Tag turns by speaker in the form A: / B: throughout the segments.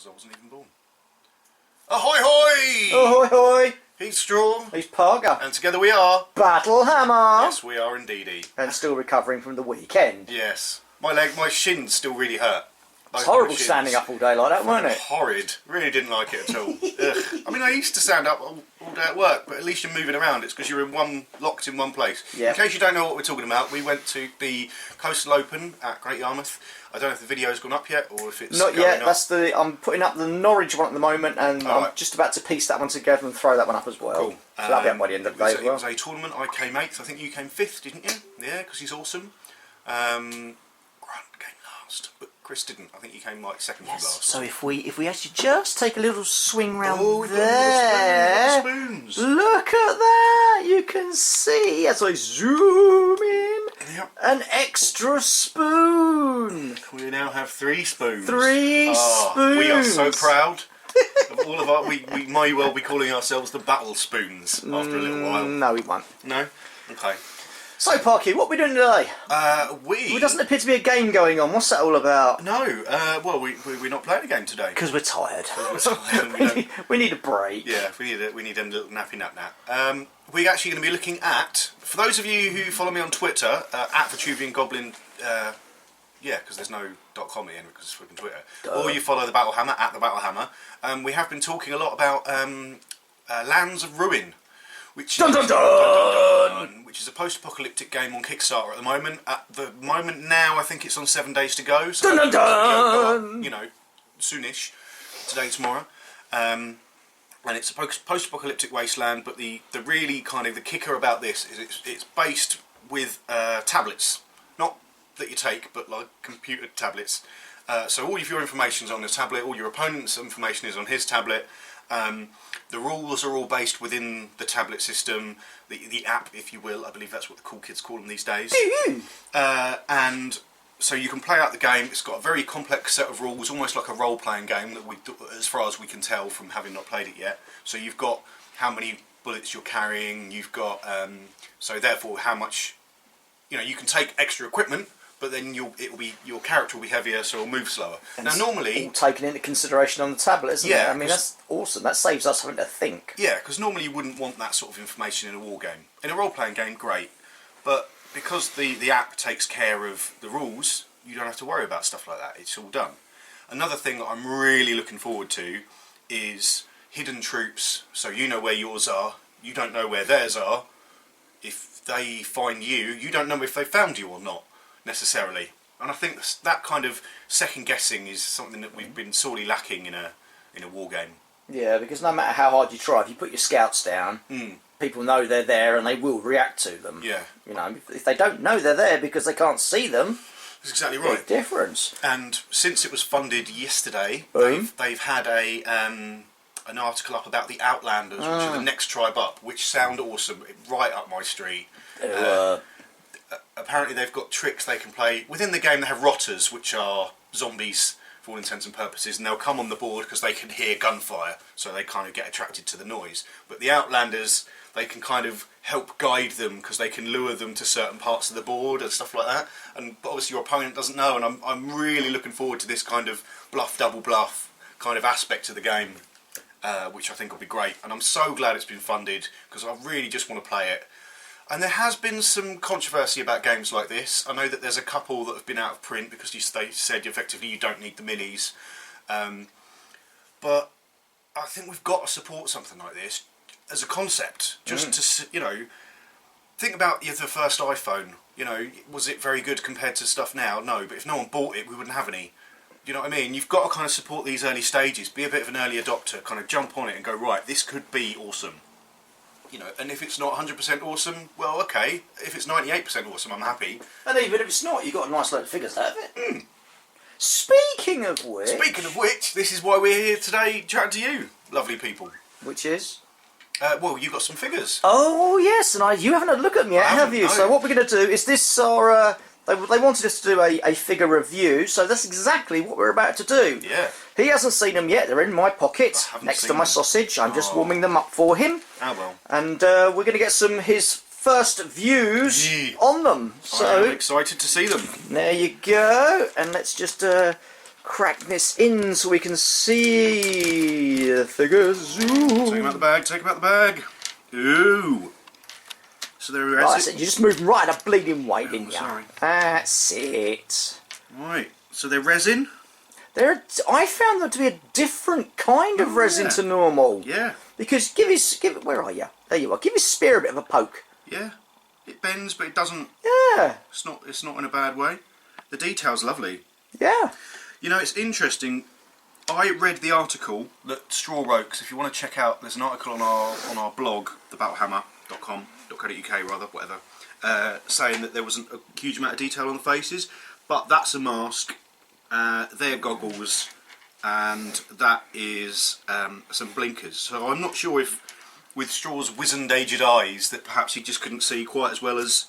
A: I wasn't even born. Ahoy hoy!
B: Ahoy hoy!
A: He's Straw.
B: He's Parker.
A: And together we are...
B: Battlehammer!
A: Yes, we are indeedy.
B: And still recovering from the weekend.
A: Yes. My shins still really hurt.
B: It's horrible standing up all day like that, wasn't it?
A: Horrid. Really didn't like it at all. Ugh. I mean, I used to stand up all day at work, but at least you're moving around. It's because you're locked in one place.
B: Yep.
A: In case you don't know what we're talking about, we went to the Coastal Open at Great Yarmouth. I don't know if the video's gone up yet, or if it's
B: not
A: going
B: yet.
A: up.
B: That's I'm putting up the Norwich one at the moment, and I'm just about to piece that one together and throw that one up as well.
A: Cool.
B: So that'll be up by the end of the day as well.
A: It was a tournament. I came 8th. I think you came 5th, didn't you? Yeah, because he's awesome. Grant came last, but Chris didn't. I think you came like 2nd from last.
B: So if we actually just take a little swing round
A: we've
B: there,
A: got spoons.
B: Look at that! You can see as I zoom in.
A: Yep.
B: An extra spoon.
A: We now have 3 spoons.
B: 3 spoons.
A: We are so proud. Of all of our, we may well be calling ourselves the Battle Spoons after a little while.
B: No, we won't.
A: No? Okay.
B: So, Parky, what are we doing today?
A: There
B: doesn't appear to be a game going on. What's that all about?
A: No. Well, we're not playing a game today.
B: Because we're tired.
A: We
B: need a break.
A: Yeah, we need a little nappy nap. We're actually going to be looking at, for those of you who follow me on Twitter, at Vitruvian Goblin, yeah, because there's no .com in because it's flipping Twitter, or you follow the Battlehammer, at the Battlehammer, we have been talking a lot about Lands of Ruin, which is, which is a post-apocalyptic game on Kickstarter at the moment. At the moment now, I think it's on 7 days to go, so you know, soonish, today, tomorrow. And it's a post-apocalyptic wasteland, but the really kind of the kicker about this is it's based with tablets, not that you take, but like computer tablets. So all of your information is on the tablet, all your opponent's information is on his tablet. The rules are all based within the tablet system, the app, if you will. I believe that's what the cool kids call them these days. And so you can play out the game. It's got a very complex set of rules, almost like a role-playing game, that as far as we can tell from having not played it yet. So you've got how many bullets you're carrying. You've got so therefore how much, you know, you can take extra equipment, but then your character will be heavier, so it'll move slower.
B: And
A: now normally
B: all taken into consideration on the tablet, isn't it? I mean, that's awesome. That saves us having to think.
A: Yeah, because normally you wouldn't want that sort of information in a war game. In a role-playing game, great, but because the app takes care of the rules, you don't have to worry about stuff like that. It's all done. Another thing that I'm really looking forward to is hidden troops. So you know where yours are, you don't know where theirs are. If they find you, you don't know if they found you or not, necessarily. And I think that kind of second guessing is something that we've been sorely lacking in a war game.
B: Yeah, because no matter how hard you try, if you put your scouts down, people know they're there and they will react to them.
A: Yeah.
B: You know, if they don't know they're there because they can't see them,
A: that's exactly right.
B: Big difference.
A: And since it was funded yesterday, they've had an article up about the Outlanders, which are the next tribe up, which sound awesome, right up my street. Apparently they've got tricks they can play. Within the game they have rotters, which are zombies for all intents and purposes, and they'll come on the board because they can hear gunfire, so they kind of get attracted to the noise. But the Outlanders, they can kind of help guide them because they can lure them to certain parts of the board and stuff like that. But obviously your opponent doesn't know, and I'm really looking forward to this kind of bluff, double bluff kind of aspect of the game, which I think will be great. And I'm so glad it's been funded because I really just want to play it. And there has been some controversy about games like this. I know that there's a couple that have been out of print because they said effectively you don't need the minis. But I think we've got to support something like this as a concept. Just to, you know, think about the first iPhone. You know, was it very good compared to stuff now? No, but if no one bought it, we wouldn't have any. You know what I mean? You've got to kind of support these early stages. Be a bit of an early adopter. Kind of jump on it and go, right, this could be awesome. You know, and if it's not 100% awesome, well, okay. If it's 98% awesome, I'm happy.
B: And even if it's not, you've got a nice load of figures out of it. Speaking of which,
A: this is why we're here today chatting to you, lovely people.
B: Which is?
A: Well, you got some figures.
B: Oh yes, and you haven't had a look at them yet, have you?
A: No.
B: So what we're going to do is this our. They wanted us to do a figure review, so that's exactly what we're about to do.
A: Yeah.
B: He hasn't seen them yet. They're in my pocket next to my sausage. I'm just warming them up for him.
A: Oh well.
B: And we're going to get his first views on them. So
A: I'm excited to see them.
B: There you go. And let's just crack this in so we can see the figures.
A: Take them out the bag, take them out the bag. Ooh. So there
B: Right, that's it. You just moved right a bleeding way, didn't you?
A: Sorry.
B: That's it.
A: Right, so they're resin?
B: I found them to be a different kind of resin to normal.
A: Yeah.
B: Because where are you? There you are. Give his spear a bit of a poke.
A: Yeah. It bends, but it doesn't.
B: Yeah.
A: It's not in a bad way. The detail's lovely.
B: Yeah.
A: You know, it's interesting. I read the article that Straw wrote, because if you want to check out, there's an article on our blog, thebattlehammer.com.co.uk rather, whatever, saying that there wasn't a huge amount of detail on the faces, but that's a mask, they're goggles, and that is some blinkers. So I'm not sure if, with Straw's wizened, aged eyes, that perhaps he just couldn't see quite as well as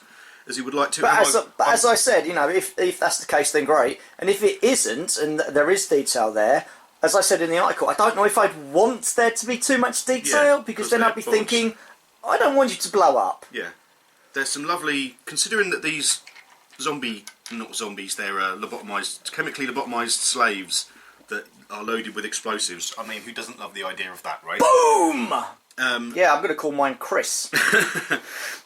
A: he would like to.
B: But as I said, you know, if that's the case, then great. And if it isn't, and there is detail there, as I said in the article, I don't know if I'd want there to be too much detail, because then I'd be thinking, I don't want you to blow up.
A: Yeah. There's some lovely, considering that these not zombies, they're chemically lobotomized slaves that are loaded with explosives. I mean, who doesn't love the idea of that, right?
B: Boom! Yeah, I'm going to call mine Chris.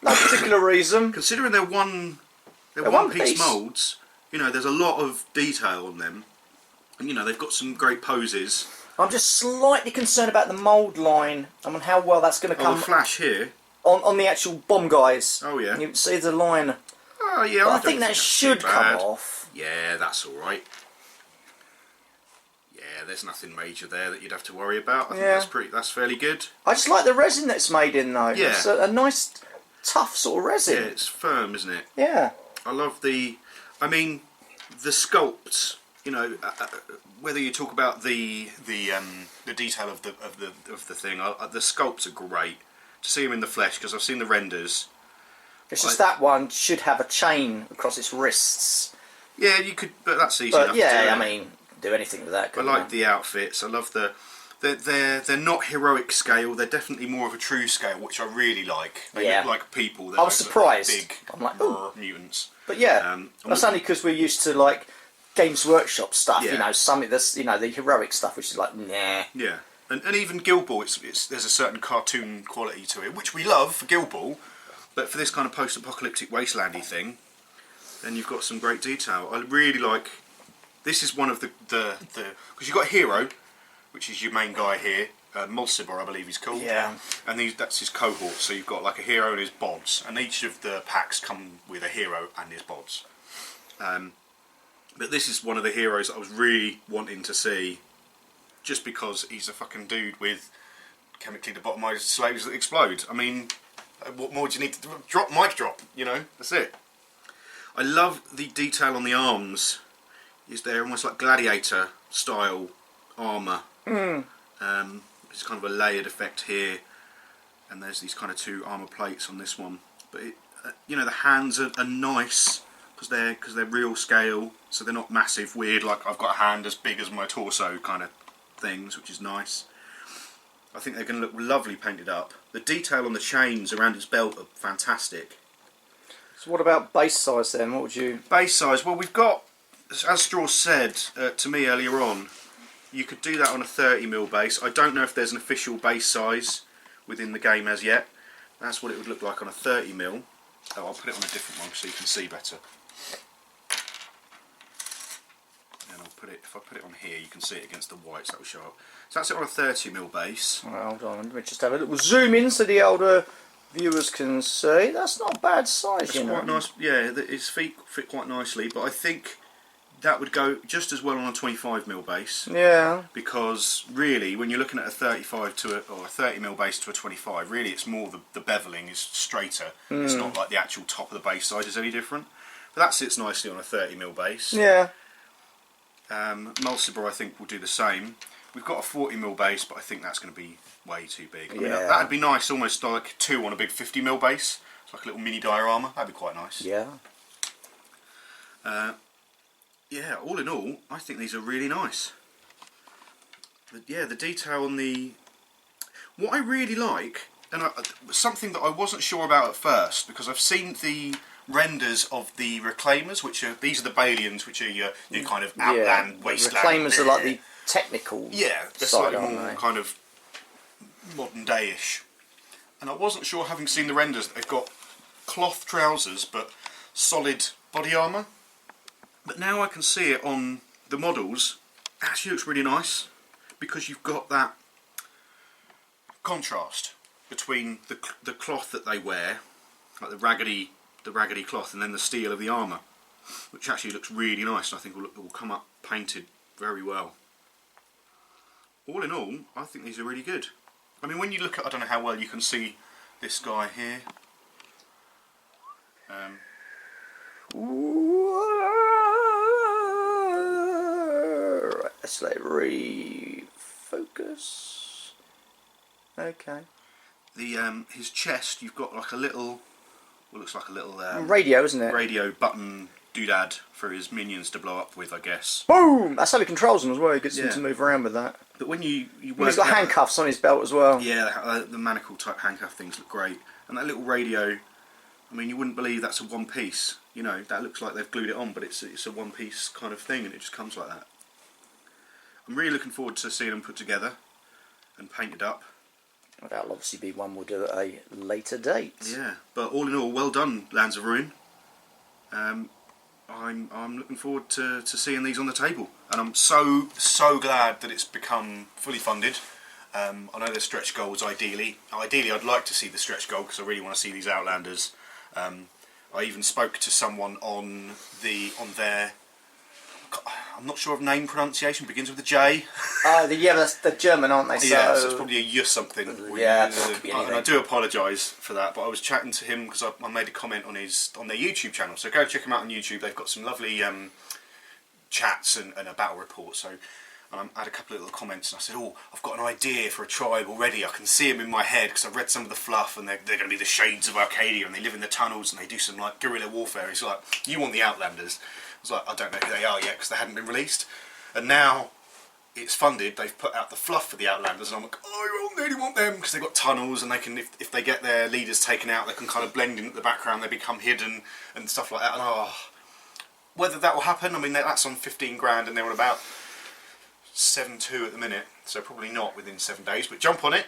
B: No particular reason.
A: Considering they're one-piece moulds, you know, there's a lot of detail on them. And, you know, they've got some great poses.
B: I'm just slightly concerned about the mould line and on how well that's going to come.
A: The flash here.
B: On the actual bomb guys.
A: Oh, yeah.
B: You can see the line.
A: Oh, yeah.
B: I think that should come off.
A: Yeah, that's alright. Yeah, there's nothing major there that you'd have to worry about. I think that's fairly good.
B: I just like the resin that's made in though.
A: Yeah.
B: It's a nice, tough sort of resin.
A: Yeah, it's firm, isn't it?
B: Yeah.
A: I love the sculpts. You know, whether you talk about the detail of the thing, the sculpts are great. To see them in the flesh, because I've seen the renders.
B: It's just that one should have a chain across its wrists.
A: Yeah, you could, but that's easy enough to do.
B: I mean, do anything with that.
A: I like the outfits. I love they're not heroic scale. They're definitely more of a true scale, which I really like. They look like people.
B: I was surprised.
A: Big,
B: I'm like, ooh.
A: Mutants.
B: But yeah, that's only because we're used to like Games Workshop stuff.
A: Yeah.
B: You know, the heroic stuff, which is like, nah.
A: Yeah, and even Guild Ball, there's a certain cartoon quality to it, which we love for Guild Ball. But for this kind of post-apocalyptic wastelandy thing, then you've got some great detail. I really like. This is one of the because you've got a hero, which is your main guy here, Mulciber, I believe he's called.
B: Yeah.
A: And that's his cohort. So you've got like a hero and his bods, and each of the packs come with a hero and his bods. But this is one of the heroes that I was really wanting to see, just because he's a fucking dude with chemically lobotomized slaves that explode. I mean, what more do you need to do? Mic drop, you know, that's it. I love the detail on the arms. They're almost like gladiator style armour. It's kind of a layered effect here, and there's these kind of two armour plates on this one. But you know, the hands are nice because they're real scale, so they're not massive, weird. Like I've got a hand as big as my torso kind of things, which is nice. I think they're going to look lovely painted up. The detail on the chains around his belt are fantastic.
B: So what about base size then? What would you...
A: Base size? Well, we've got, as Straw said to me earlier on, you could do that on a 30mm base. I don't know if there's an official base size within the game as yet. That's what it would look like on a 30mm. Oh, I'll put it on a different one so you can see better. And if I put it on here, you can see it against the whites, that will show up. So that's it on a 30mm base.
B: Well, hold on, let me just have a little zoom in so the older viewers can see. That's not a bad size,
A: It's quite nice. Yeah, his feet fit quite nicely, but I think that would go just as well on a 25mm base.
B: Yeah.
A: Because really, when you're looking at a 35 to or a 30mm base to a 25, really it's more the beveling is straighter. It's not like the actual top of the base size is any different. But that sits nicely on a 30mm base.
B: Yeah.
A: Mulciber, I think, will do the same. We've got a 40mm base, but I think that's going to be way too big. I mean, that'd be nice, almost like two on a big 50mm base. It's like a little mini diorama. That'd be quite nice.
B: Yeah.
A: Yeah, all in all, I think these are really nice. The detail on the... What I really like, and something that I wasn't sure about at first, because I've seen the renders of the Reclaimers, which are these are the Balians, which are your kind of outland wasteland.
B: Reclaimers are like the technical.
A: Yeah, they're
B: side,
A: slightly
B: aren't
A: more
B: they?
A: kind of modern day-ish. And I wasn't sure, having seen the renders, that they've got cloth trousers but solid body armour. But now I can see it on the models. It actually looks really nice because you've got that contrast between the cloth that they wear, like the raggedy cloth, and then the steel of the armour, which actually looks really nice, and I think will come up painted very well. All in all, I think these are really good. I mean, when you look at, I don't know how well you can see this guy here.
B: Let's let it refocus. Okay.
A: His chest, you've got like a little, what looks like a little
B: Radio, isn't it?
A: radio button doodad for his minions to blow up with, I guess.
B: Boom! That's how he controls them as well. He gets them
A: Yeah.
B: to move around with that.
A: But when you
B: And he's got handcuffs on his belt as well.
A: yeah, the manacle type handcuff things look great, and that little radio. I mean, you wouldn't believe that's a one piece. You know, that looks like they've glued it on, but it's a one piece kind of thing, and it just comes like that. I'm really looking forward to seeing them put together and painted up.
B: Well, that'll obviously be one we'll do at a later date.
A: Yeah, but all in all, well done, Lands of Ruin. I'm looking forward to seeing these on the table, and I'm so glad that it's become fully funded. I know there's stretch goals. Ideally, I'd like to see the stretch goal because I really want to see these Outlanders. I even spoke to someone on their. I'm not sure of name pronunciation. Begins with a J.
B: That's the German, aren't they?
A: Yeah, so it's probably a J something.
B: Yeah,
A: and I do apologise for that, but I was chatting to him because I made a comment on their YouTube channel. So go check them out on YouTube. They've got some lovely chats and a battle report. So I had a couple of little comments, and I said, "Oh, I've got an idea for a tribe already. I can see them in my head because I've read some of the fluff, and they're going to be the Shades of Arcadia, and they live in the tunnels, and they do some like guerrilla warfare." He's like, "You want the Outlanders?" I was like, "I don't know who they are yet because they hadn't been released," and now it's funded. They've put out the fluff for the Outlanders, and I'm like, "Oh, I really want them," because they've got tunnels, and they can, if they get their leaders taken out, they can kind of blend in at the background. They become hidden and stuff like that. And whether that will happen, I mean, that's on 15 grand, and they're on about 7.2 at the minute, so probably not within 7 days. But jump on it,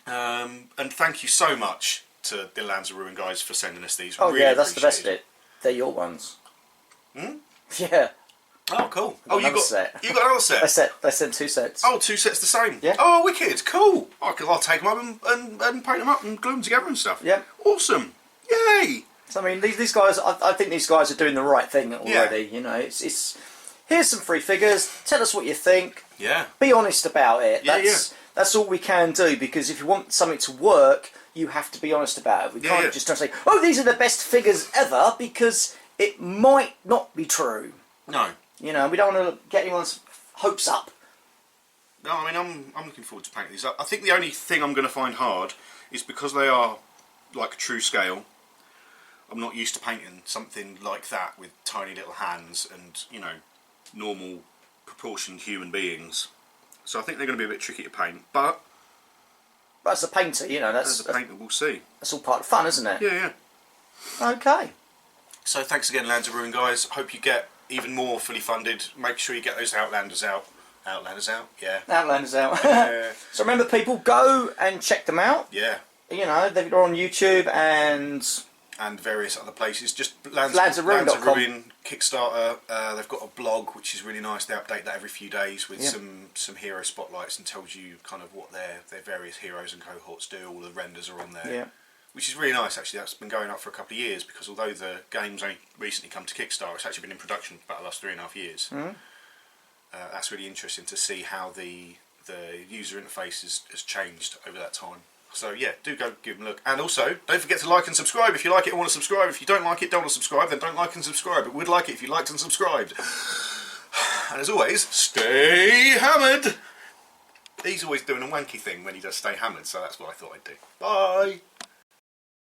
A: and thank you so much to the Lands of Ruin guys for sending us these.
B: Oh
A: really
B: yeah, that's the best
A: appreciate
B: bit. They're your ones.
A: Hmm?
B: Yeah.
A: Oh, cool. Oh, you got
B: set.
A: You got another set.
B: They sent 2 sets.
A: Oh, 2 sets the same.
B: Yeah.
A: Oh, wicked. Cool. I'll take them up and paint them up and glue them together and stuff.
B: Yeah.
A: Awesome. Yay.
B: So, I mean, these guys, I think these guys are doing the right thing already.
A: Yeah.
B: You know, it's here's some free figures. Tell us what you think.
A: Yeah.
B: Be honest about it.
A: Yeah,
B: That's all we can do, because if you want something to work, you have to be honest about it. We can't just try to say, "Oh, these are the best figures ever," because it might not be true.
A: No.
B: You know, we don't want to get anyone's hopes up.
A: No, I mean, I'm looking forward to painting these up. I think the only thing I'm going to find hard is because they are like true scale. I'm not used to painting something like that with tiny little hands and, you know, normal proportioned human beings. So I think they're going to be a bit tricky to paint. But
B: as a painter, you know,
A: as a painter, we'll see.
B: That's all part of fun, isn't it?
A: Yeah.
B: Okay.
A: So thanks again, Lands of Ruin guys. Hope you get even more fully funded. Make sure you get those Outlanders out. Outlanders out? Yeah.
B: Outlanders out.
A: Yeah.
B: So remember, people, go and check them out.
A: Yeah.
B: You know, they're on YouTube and
A: various other places. Just Lands of Ruin Kickstarter. They've got a blog which is really nice. They update that every few days with some hero spotlights and tells you kind of what their various heroes and cohorts do. All the renders are on there. Yeah. Which is really nice, actually. That's been going up for a couple of years, because although the game's only recently come to Kickstarter, it's actually been in production for about the last 3.5 years. Mm-hmm. That's really interesting to see how the user interface has changed over that time. So yeah, do go give them a look. And also, don't forget to like and subscribe if you like it and want to subscribe. If you don't like it, don't want to subscribe, then don't like and subscribe. But we'd like it if you liked and subscribed. And as always, stay hammered! He's always doing a wanky thing when he does stay hammered, so that's what I thought I'd do. Bye!